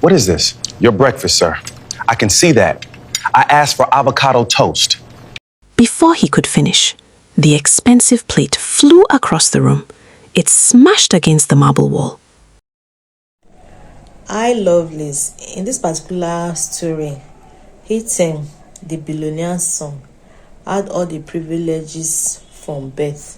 What is this? Your breakfast, sir. I can see that. I asked for avocado toast. Before he could finish, the expensive plate flew across the room. It smashed against the marble wall. I love Liz. In this particular story, Hitting, the billionaire's son, had all the privileges from birth,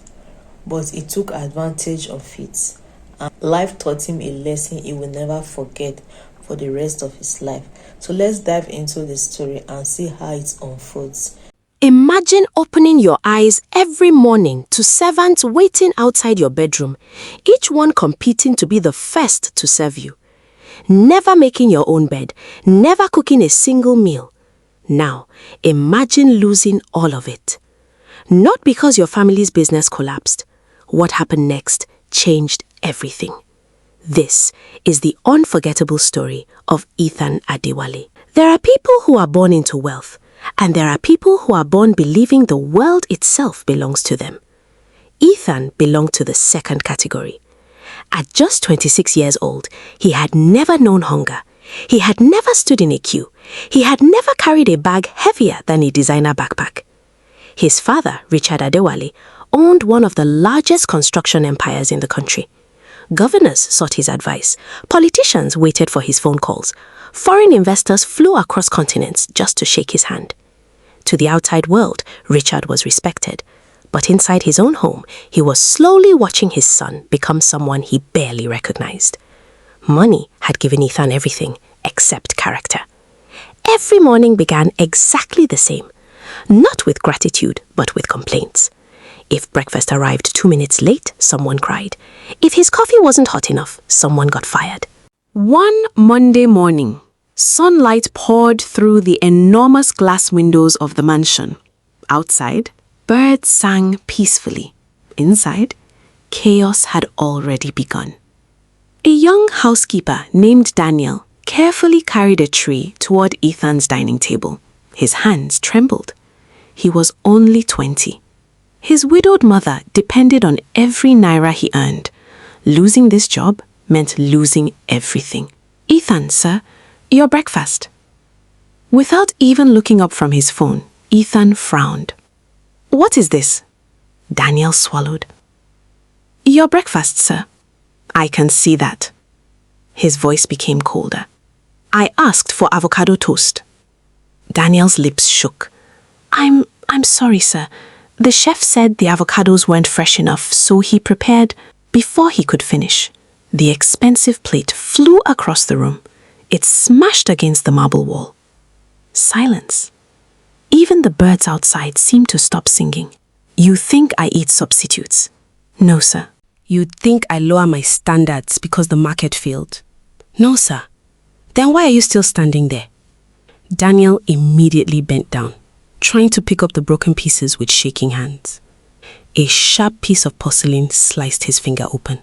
but he took advantage of it. And life taught him a lesson he will never forget for the rest of his life. So let's dive into the story and see how it unfolds. Imagine opening your eyes every morning to servants waiting outside your bedroom, each one competing to be the first to serve you. Never making your own bed, never cooking a single meal. Now, imagine losing all of it. Not because your family's business collapsed. What happened next changed everything. This is the unforgettable story of Richard Adewale. There are people who are born into wealth, and there are people who are born believing the world itself belongs to them. Richard belonged to the second category. At just 26 years old, he had never known hunger. He had never stood in a queue. He had never carried a bag heavier than a designer backpack. His father, Richard Adewale, owned one of the largest construction empires in the country. Governors sought his advice. Politicians waited for his phone calls. Foreign investors flew across continents just to shake his hand. To the outside world, Richard was respected. But inside his own home, he was slowly watching his son become someone he barely recognized. Money had given Ethan everything except character. Every morning began exactly the same, not with gratitude, but with complaints. If breakfast arrived 2 minutes late, someone cried. If his coffee wasn't hot enough, someone got fired. One Monday morning, sunlight poured through the enormous glass windows of the mansion. Outside, birds sang peacefully. Inside, chaos had already begun. A young housekeeper named Daniel carefully carried a tray toward Ethan's dining table. His hands trembled. He was only 20. His widowed mother depended on every naira he earned. Losing this job meant losing everything. Ethan, sir, your breakfast. Without even looking up from his phone, Ethan frowned. What is this? Daniel swallowed. Your breakfast, sir. I can see that. His voice became colder. I asked for avocado toast. Daniel's lips shook. I'm sorry, sir. The chef said the avocados weren't fresh enough, so he prepared. Before he could finish, the expensive plate flew across the room. It smashed against the marble wall. Silence. Even the birds outside seemed to stop singing. You think I eat substitutes? No, sir. You'd think I lower my standards because the market failed. No, sir. Then why are you still standing there? Daniel immediately bent down, trying to pick up the broken pieces with shaking hands. A sharp piece of porcelain sliced his finger open.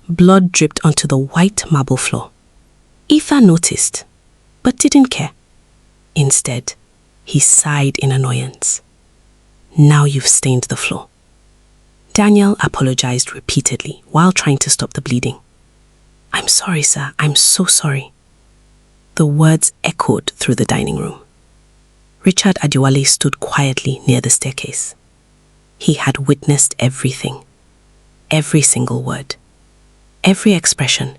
Blood dripped onto the white marble floor. Ethan noticed, but didn't care. Instead, he sighed in annoyance. Now you've stained the floor. Daniel apologized repeatedly while trying to stop the bleeding. I'm sorry, sir. I'm so sorry. The words echoed through the dining room. Richard Adewale stood quietly near the staircase. He had witnessed everything. Every single word. Every expression.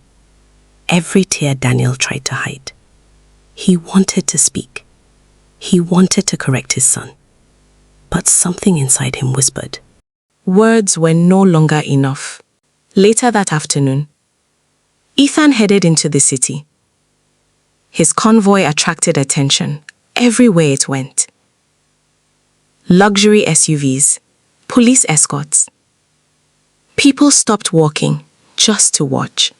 Every tear Daniel tried to hide. He wanted to speak. He wanted to correct his son. But something inside him whispered. Words were no longer enough. Later that afternoon, Ethan headed into the city. His convoy attracted attention everywhere it went. Luxury SUVs, police escorts. People stopped walking just to watch.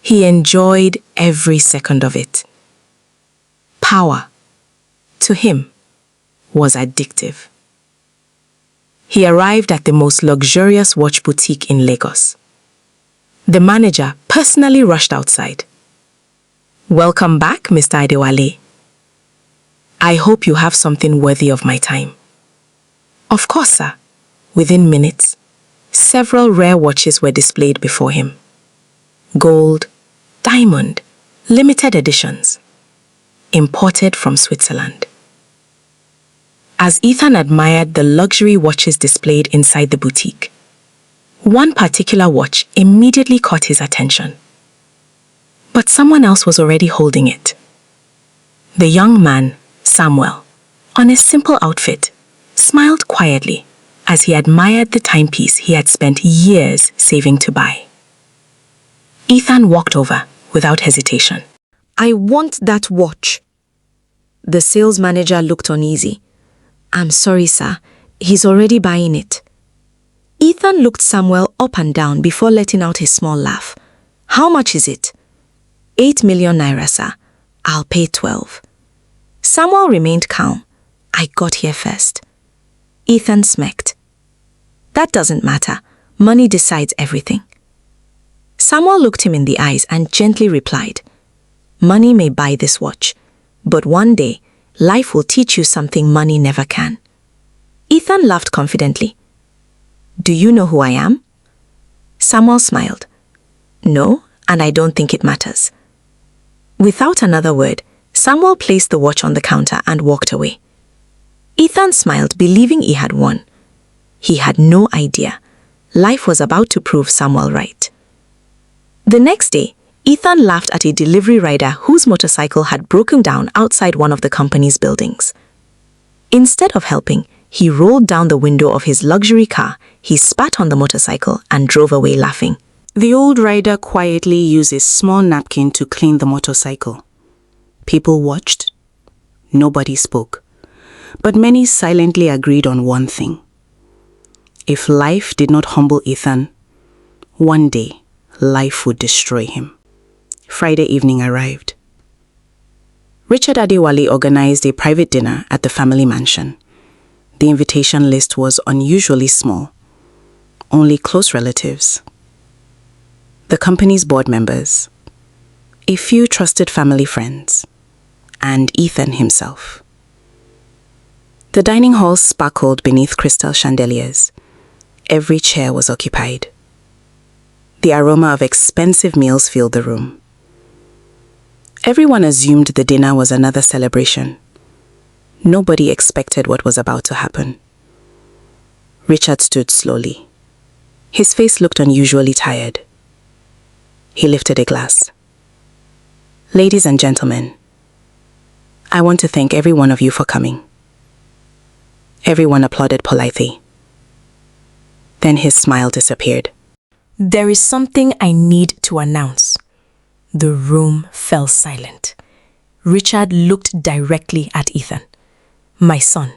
He enjoyed every second of it. Power, to him, was addictive. He arrived at the most luxurious watch boutique in Lagos. The manager personally rushed outside. Welcome back, Mr. Adewale. I hope you have something worthy of my time. Of course, sir. Within minutes, several rare watches were displayed before him. Gold, diamond, Limited editions. Imported from Switzerland. As Ethan admired the luxury watches displayed inside the boutique, one particular watch immediately caught his attention. But someone else was already holding it. The young man, Samuel, on a simple outfit, smiled quietly as he admired the timepiece he had spent years saving to buy. Ethan walked over without hesitation. I want that watch. The sales manager looked uneasy. I'm sorry, sir. He's already buying it. Ethan looked Samuel up and down before letting out his small laugh. How much is it? 8 million naira, sir. I'll pay 12. Samuel remained calm. I got here first. Ethan smirked. That doesn't matter. Money decides everything. Samuel looked him in the eyes and gently replied, Money may buy this watch, but one day, life will teach you something money never can. Ethan laughed confidently. Do you know who I am? Samuel smiled. No, and I don't think it matters. Without another word, Samuel placed the watch on the counter and walked away. Ethan smiled, believing he had won. He had no idea. Life was about to prove Samuel right. The next day, Ethan laughed at a delivery rider whose motorcycle had broken down outside one of the company's buildings. Instead of helping, he rolled down the window of his luxury car, he spat on the motorcycle and drove away laughing. The old rider quietly used a small napkin to clean the motorcycle. People watched. Nobody spoke. But many silently agreed on one thing. If life did not humble Ethan, one day life would destroy him. Friday evening arrived. Richard Adewale organized a private dinner at the family mansion. The invitation list was unusually small. Only close relatives. The company's board members. A few trusted family friends. And Ethan himself. The dining hall sparkled beneath crystal chandeliers. Every chair was occupied. The aroma of expensive meals filled the room. Everyone assumed the dinner was another celebration. Nobody expected what was about to happen. Richard stood slowly. His face looked unusually tired. He lifted a glass. Ladies and gentlemen, I want to thank every one of you for coming. Everyone applauded politely. Then his smile disappeared. There is something I need to announce. The room fell silent. Richard looked directly at Ethan. My son.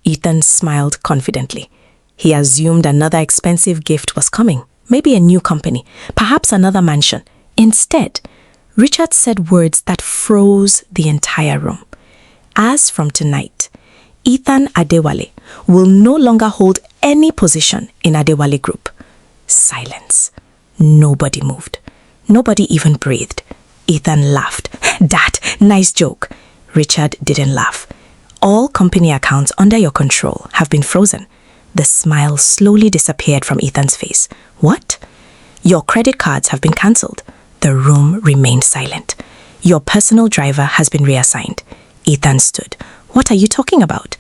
Ethan smiled confidently. He assumed another expensive gift was coming. Maybe a new company, perhaps another mansion. Instead, Richard said words that froze the entire room. As from tonight, Ethan Adewale will no longer hold any position in Adewale Group. Silence. Nobody moved. Nobody even breathed. Ethan laughed. Dad, nice joke. Richard didn't laugh. All company accounts under your control have been frozen. The smile slowly disappeared from Ethan's face. What? Your credit cards have been cancelled. The room remained silent. Your personal driver has been reassigned. Ethan stood. What are you talking about?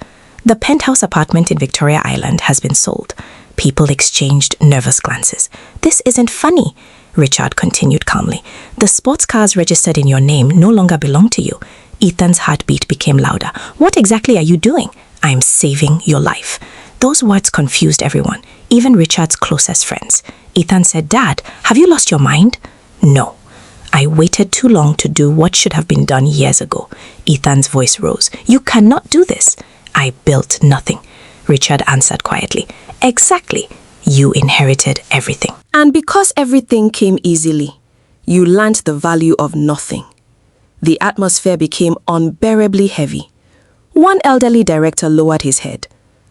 The penthouse apartment in Victoria Island has been sold. People exchanged nervous glances. This isn't funny, Richard continued calmly. The sports cars registered in your name no longer belong to you. Ethan's heartbeat became louder. What exactly are you doing? I'm saving your life. Those words confused everyone, even Richard's closest friends. Ethan said, Dad, have you lost your mind? No. I waited too long to do what should have been done years ago. Ethan's voice rose. You cannot do this. I built nothing. Richard answered quietly. Exactly. You inherited everything. And because everything came easily, you learnt the value of nothing. The atmosphere became unbearably heavy. One elderly director lowered his head.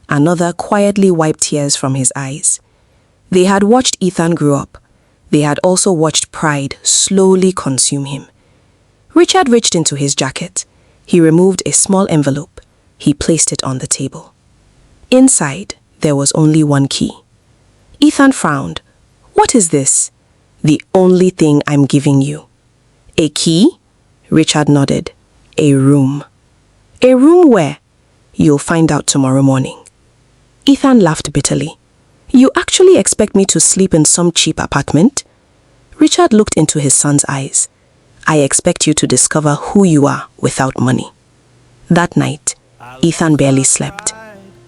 Another quietly wiped tears from his eyes. They had watched Ethan grow up. They had also watched pride slowly consume him. Richard reached into his jacket. He removed a small envelope. He placed it on the table. Inside, there was only one key. Ethan frowned. What is this? The only thing I'm giving you. A key? Richard nodded. A room. A room where? You'll find out tomorrow morning. Ethan laughed bitterly. You actually expect me to sleep in some cheap apartment? Richard looked into his son's eyes. I expect you to discover who you are without money. That night, Ethan barely slept.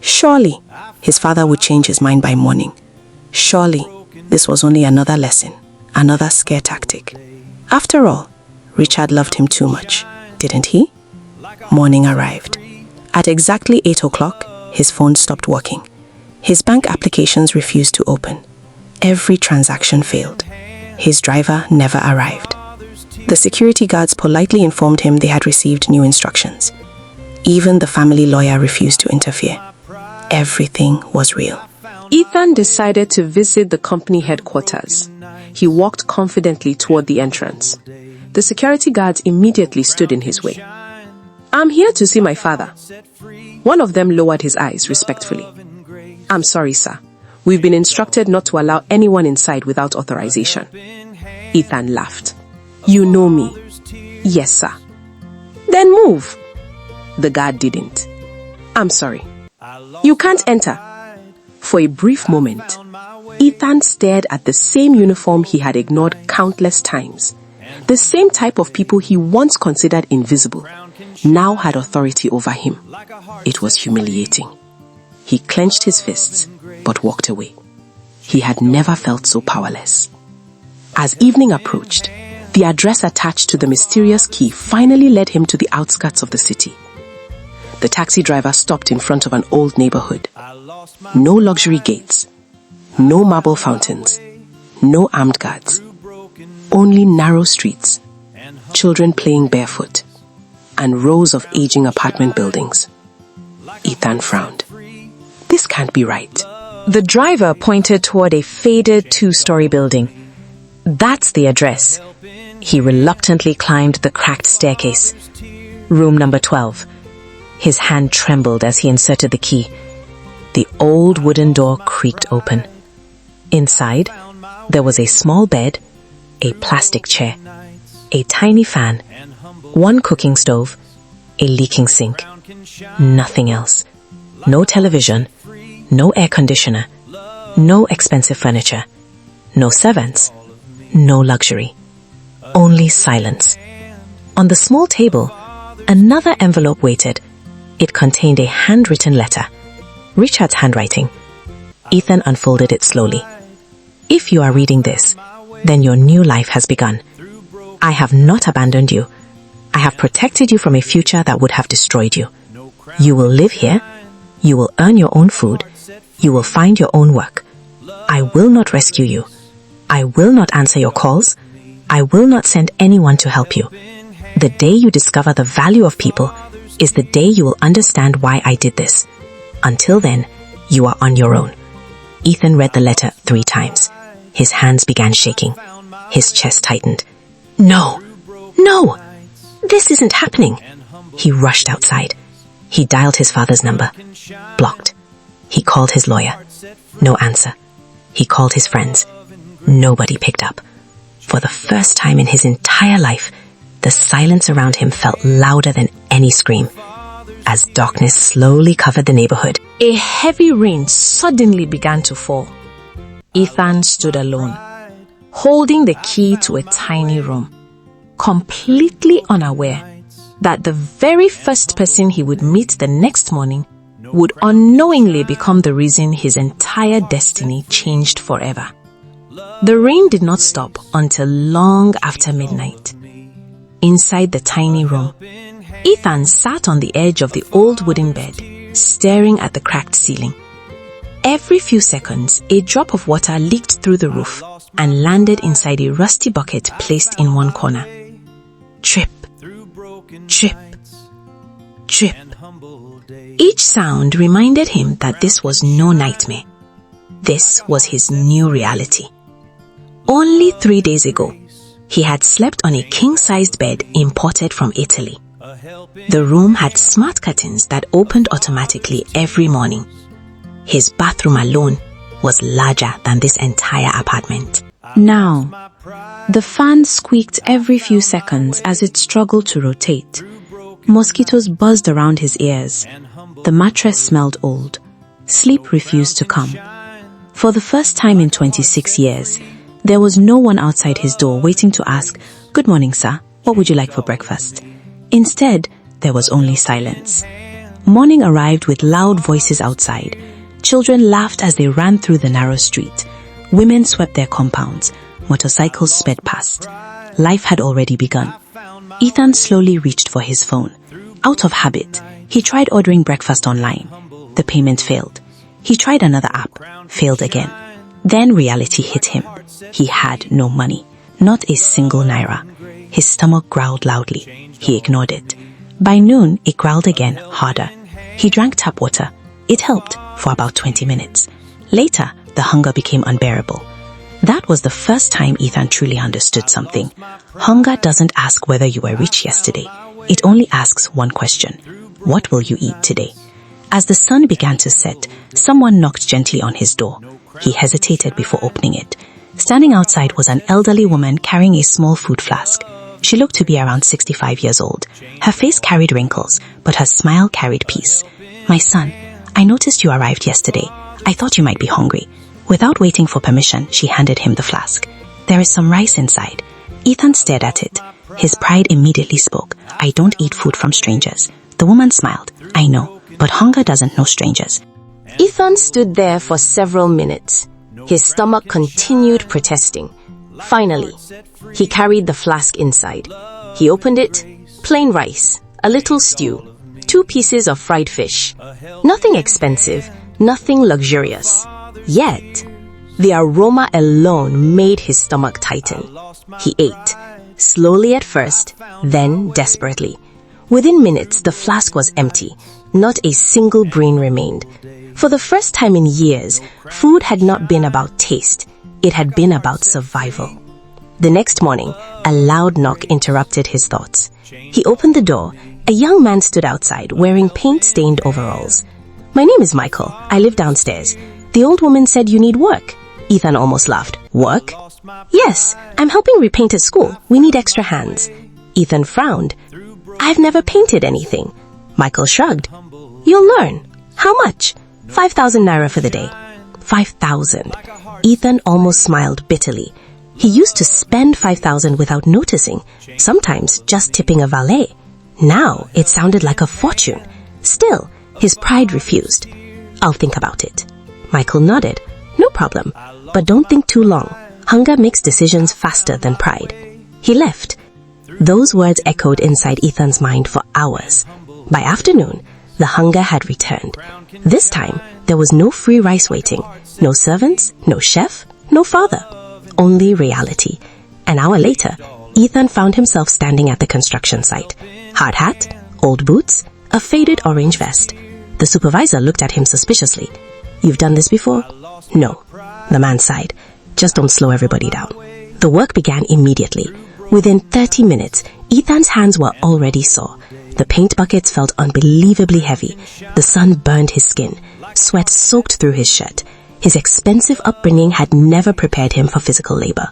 Surely, his father would change his mind by morning. Surely, this was only another lesson, another scare tactic. After all, Richard loved him too much, didn't he? Morning arrived. At exactly 8 o'clock, his phone stopped working. His bank applications refused to open. Every transaction failed. His driver never arrived. The security guards politely informed him they had received new instructions. Even the family lawyer refused to interfere. Everything was real. Ethan decided to visit the company headquarters. He walked confidently toward the entrance. The security guards immediately stood in his way. I'm here to see my father. One of them lowered his eyes respectfully. I'm sorry, sir. We've been instructed not to allow anyone inside without authorization. Ethan laughed. You know me. Yes, sir. Then move. The guard didn't. I'm sorry. You can't enter. For a brief moment, Ethan stared at the same uniform he had ignored countless times. The same type of people he once considered invisible now had authority over him. It was humiliating. He clenched his fists, but walked away. He had never felt so powerless. As evening approached, the address attached to the mysterious key finally led him to the outskirts of the city. The taxi driver stopped in front of an old neighborhood. No luxury gates, no marble fountains, no armed guards. Only narrow streets, children playing barefoot, and rows of aging apartment buildings. Ethan frowned. This can't be right. The driver pointed toward a faded 2-story building. That's the address. He reluctantly climbed the cracked staircase. Room number 12. His hand trembled as he inserted the key. The old wooden door creaked open. Inside, there was a small bed, a plastic chair, a tiny fan, one cooking stove, a leaking sink. Nothing else. No television, no air conditioner, no expensive furniture, no servants, no luxury. Only silence. On the small table, another envelope waited. It contained a handwritten letter. Richard's handwriting. Ethan unfolded it slowly. If you are reading this, then your new life has begun. I have not abandoned you. I have protected you from a future that would have destroyed you. You will live here. You will earn your own food. You will find your own work. I will not rescue you. I will not answer your calls. I will not send anyone to help you. The day you discover the value of people is the day you will understand why I did this. Until then, you are on your own. Ethan read the letter 3 times. His hands began shaking. His chest tightened. No! No! This isn't happening. He rushed outside. He dialed his father's number. Blocked. He called his lawyer. No answer. He called his friends. Nobody picked up. For the first time in his entire life, the silence around him felt louder than any scream. As darkness slowly covered the neighborhood, a heavy rain suddenly began to fall. Ethan stood alone, holding the key to a tiny room, completely unaware that the very first person he would meet the next morning would unknowingly become the reason his entire destiny changed forever. The rain did not stop until long after midnight. Inside the tiny room, Ethan sat on the edge of the old wooden bed, staring at the cracked ceiling. Every few seconds, a drop of water leaked through the roof and landed inside a rusty bucket placed in one corner. Drip, drip, drip. Each sound reminded him that this was no nightmare. This was his new reality. Only 3 days ago, he had slept on a king-sized bed imported from Italy. The room had smart curtains that opened automatically every morning. His bathroom alone was larger than this entire apartment. Now, the fan squeaked every few seconds as it struggled to rotate. Mosquitoes buzzed around his ears. The mattress smelled old. Sleep refused to come. For the first time in 26 years, there was no one outside his door waiting to ask, "Good morning, sir. What would you like for breakfast?" Instead, there was only silence. Morning arrived with loud voices outside. Children laughed as they ran through the narrow street. Women swept their compounds. Motorcycles sped past. Life had already begun. Ethan slowly reached for his phone. Out of habit, he tried ordering breakfast online. The payment failed. He tried another app, failed again. Then reality hit him. He had no money, not a single naira. His stomach growled loudly. He ignored it. By noon, it growled again, harder. He drank tap water. It helped for about 20 minutes. Later, the hunger became unbearable. That was the first time Ethan truly understood something. Hunger doesn't ask whether you were rich yesterday. It only asks one question: what will you eat today? As the sun began to set, someone knocked gently on his door. He hesitated before opening it. Standing outside was an elderly woman carrying a small food flask. She looked to be around 65 years old. Her face carried wrinkles, but her smile carried peace. "My son, I noticed you arrived yesterday. I thought you might be hungry." Without waiting for permission, she handed him the flask. "There is some rice inside." Ethan stared at it. His pride immediately spoke. "I don't eat food from strangers." The woman smiled. "I know, but hunger doesn't know strangers." Ethan stood there for several minutes. His stomach continued protesting. Finally, he carried the flask inside. He opened it. Plain rice, a little stew, 2 pieces of fried fish. Nothing expensive, nothing luxurious. Yet, the aroma alone made his stomach tighten. He ate, slowly at first, then desperately. Within minutes, the flask was empty. Not a single grain remained. For the first time in years, food had not been about taste. It had been about survival. The next morning, a loud knock interrupted his thoughts. He opened the door. A young man stood outside, wearing paint-stained overalls. "My name is Michael. I live downstairs. The old woman said you need work." Ethan almost laughed. "Work?" "Yes, I'm helping repaint at school. We need extra hands." Ethan frowned. "I've never painted anything." Michael shrugged. "You'll learn. How much?" 5,000 naira for the day." 5,000. Ethan almost smiled bitterly. He used to spend 5,000 without noticing, sometimes just tipping a valet. Now it sounded like a fortune. Still, his pride refused. "I'll think about it." Michael nodded. "No problem, but don't think too long. Hunger makes decisions faster than pride." He left. Those words echoed inside Ethan's mind for hours. By afternoon, the hunger had returned. This time, there was no free rice waiting, no servants, no chef, no father. Only reality. An hour later, Ethan found himself standing at the construction site. Hard hat, old boots, a faded orange vest. The supervisor looked at him suspiciously. "You've done this before?" "No." The man sighed. "Just don't slow everybody down." The work began immediately. Within 30 minutes, Ethan's hands were already sore. The paint buckets felt unbelievably heavy. The sun burned his skin. Sweat soaked through his shirt. His expensive upbringing had never prepared him for physical labor.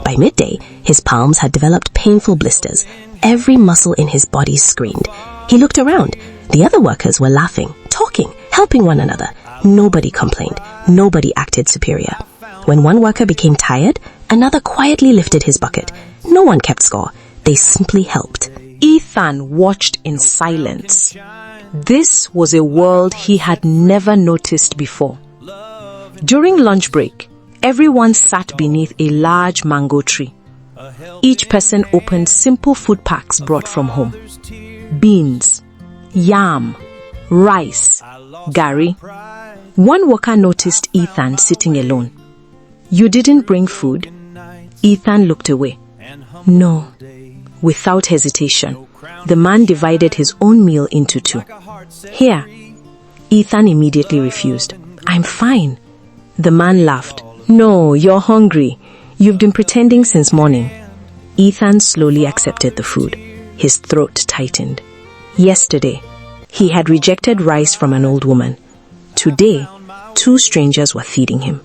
By midday, his palms had developed painful blisters. Every muscle in his body screamed. He looked around. The other workers were laughing, talking, helping one another. Nobody complained. Nobody acted superior. When one worker became tired, another quietly lifted his bucket. No one kept score. They simply helped. Ethan watched in silence. This was a world he had never noticed before. During lunch break, everyone sat beneath a large mango tree. Each person opened simple food packs brought from home. Beans, yam, rice, gari. One worker noticed Ethan sitting alone. "You didn't bring food?" Ethan looked away. "No." Without hesitation, the man divided his own meal into 2. "Here." Ethan immediately refused. "I'm fine." The man laughed. "No, you're hungry. You've been pretending since morning." Ethan slowly accepted the food. His throat tightened. Yesterday, he had rejected rice from an old woman. Today, 2 strangers were feeding him.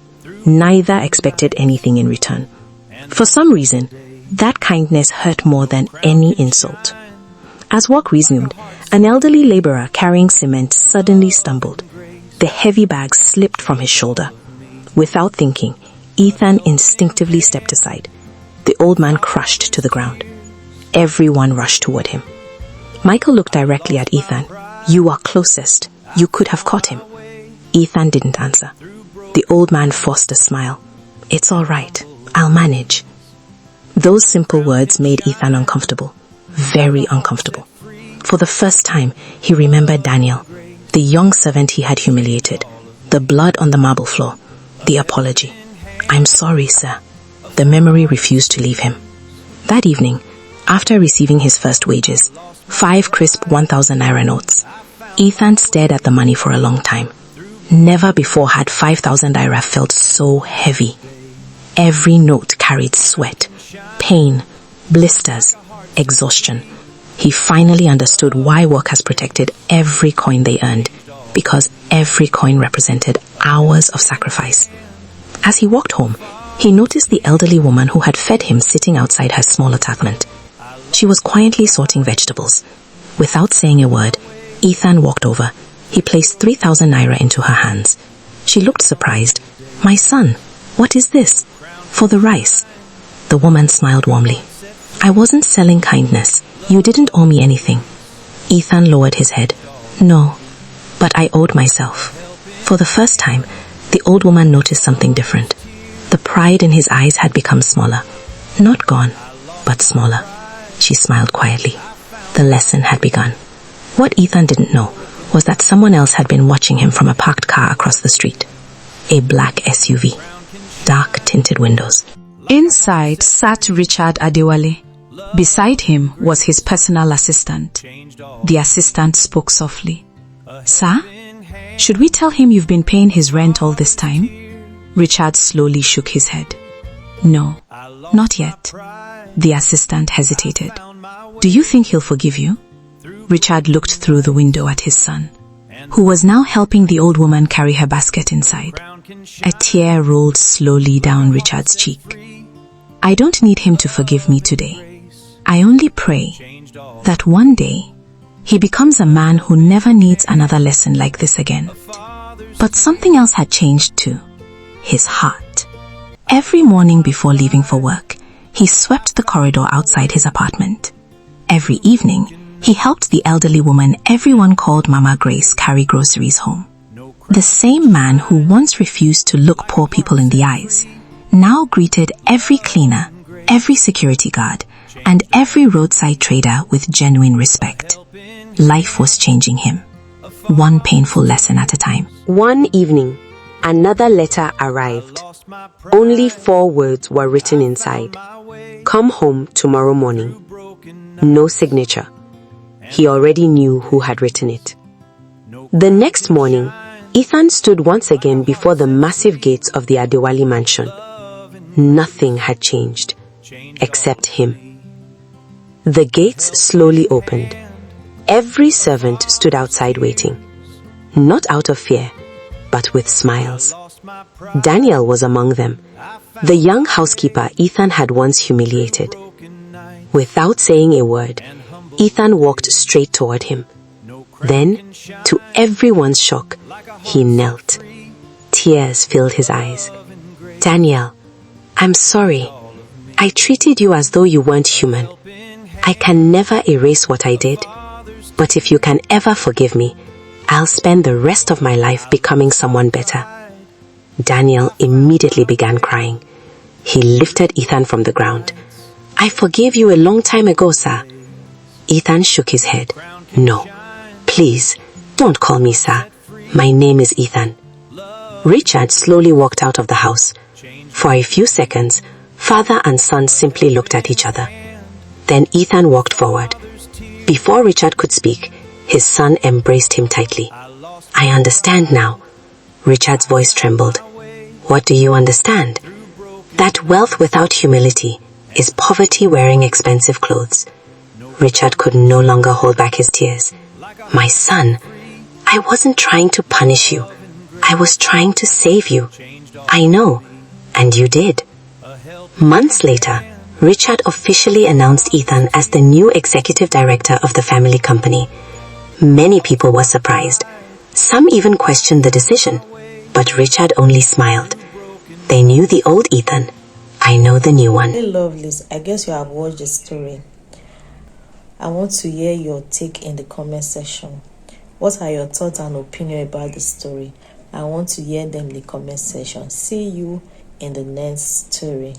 Neither expected anything in return. For some reason, that kindness hurt more than any insult. As work resumed, an elderly laborer carrying cement suddenly stumbled. The heavy bag slipped from his shoulder. Without thinking, Ethan instinctively stepped aside. The old man crashed to the ground. Everyone rushed toward him. Michael looked directly at Ethan. "You are closest. You could have caught him." Ethan didn't answer. The old man forced a smile. "It's all right. I'll manage." Those simple words made Ethan uncomfortable. Very uncomfortable. For the first time, he remembered Daniel, the young servant he had humiliated, the blood on the marble floor, the apology. "I'm sorry, sir." The memory refused to leave him. That evening, after receiving his first wages, 5 crisp 1,000 naira notes, Ethan stared at the money for a long time. Never before had 5,000 naira felt so heavy. Every note carried sweat, pain, blisters, exhaustion. He finally understood why workers protected every coin they earned, because every coin represented hours of sacrifice. As he walked home, he noticed the elderly woman who had fed him sitting outside her small apartment. She was quietly sorting vegetables. Without saying a word, Ethan walked over. He placed 3,000 naira into her hands. She looked surprised. "My son, what is this?" "For the rice." The woman smiled warmly. "I wasn't selling kindness. You didn't owe me anything." Ethan lowered his head. "No, but I owed myself." For the first time, the old woman noticed something different. The pride in his eyes had become smaller. Not gone, but smaller. She smiled quietly. The lesson had begun. What Ethan didn't know was that someone else had been watching him from a parked car across the street. A black SUV. Dark tinted windows. Inside sat Richard Adewale. Beside him was his personal assistant. The assistant spoke softly. "Sir, should we tell him you've been paying his rent all this time?" Richard slowly shook his head. "No, not yet." The assistant hesitated. "Do you think he'll forgive you?" Richard looked through the window at his son, who was now helping the old woman carry her basket inside. A tear rolled slowly down Richard's cheek. "I don't need him to forgive me today. I only pray that one day he becomes a man who never needs another lesson like this again." But something else had changed too. His heart. Every morning before leaving for work, he swept the corridor outside his apartment. Every evening, he helped the elderly woman everyone called Mama Grace carry groceries home. The same man who once refused to look poor people in the eyes now greeted every cleaner, every security guard, and every roadside trader with genuine respect. Life was changing him, one painful lesson at a time. One evening, another letter arrived. Only 4 words were written inside. "Come home tomorrow morning." No signature. He already knew who had written it. The next morning, Ethan stood once again before the massive gates of the Adewale mansion. Nothing had changed, except him. The gates slowly opened. Every servant stood outside waiting, not out of fear, but with smiles. Daniel was among them, the young housekeeper Ethan had once humiliated. Without saying a word, Ethan walked straight toward him. Then, to everyone's shock, he knelt. Tears filled his eyes. "Daniel, I'm sorry. I treated you as though you weren't human. I can never erase what I did. But if you can ever forgive me, I'll spend the rest of my life becoming someone better." Daniel immediately began crying. He lifted Ethan from the ground. "I forgave you a long time ago, sir." Ethan shook his head. "No, please, don't call me sir. My name is Ethan." Richard slowly walked out of the house. For a few seconds, father and son simply looked at each other. Then Ethan walked forward. Before Richard could speak, his son embraced him tightly. "I understand now." Richard's voice trembled. "What do you understand?" "That wealth without humility is poverty wearing expensive clothes." Richard could no longer hold back his tears. "My son, I wasn't trying to punish you. I was trying to save you. I know, and you did." Months later, Richard officially announced Ethan as the new executive director of the family company. Many people were surprised. Some even questioned the decision, but Richard only smiled. They knew the old Ethan. I know the new one. Hey, lovelies, I guess you have watched the story. I want to hear your take in the comment section. What are your thoughts and opinion about the story? I want to hear them in the comment section. See you in the next story.